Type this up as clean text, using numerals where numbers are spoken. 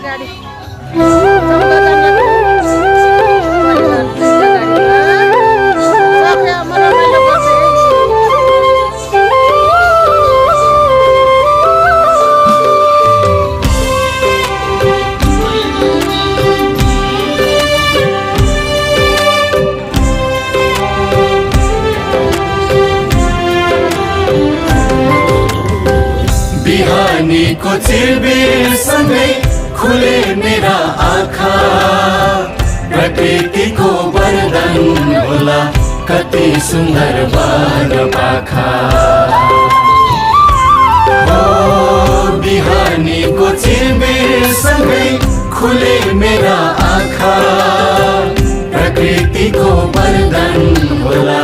गाडी चौधजना बिहानीको चिरबिरसँगै खुले मेरा आँखा प्रकृतिको वरदान होला कति सुन्दर वन पाखा हो बिहानीको चिरबिरसँगै खुले मेरा आँखा प्रकृतिको वरदान होला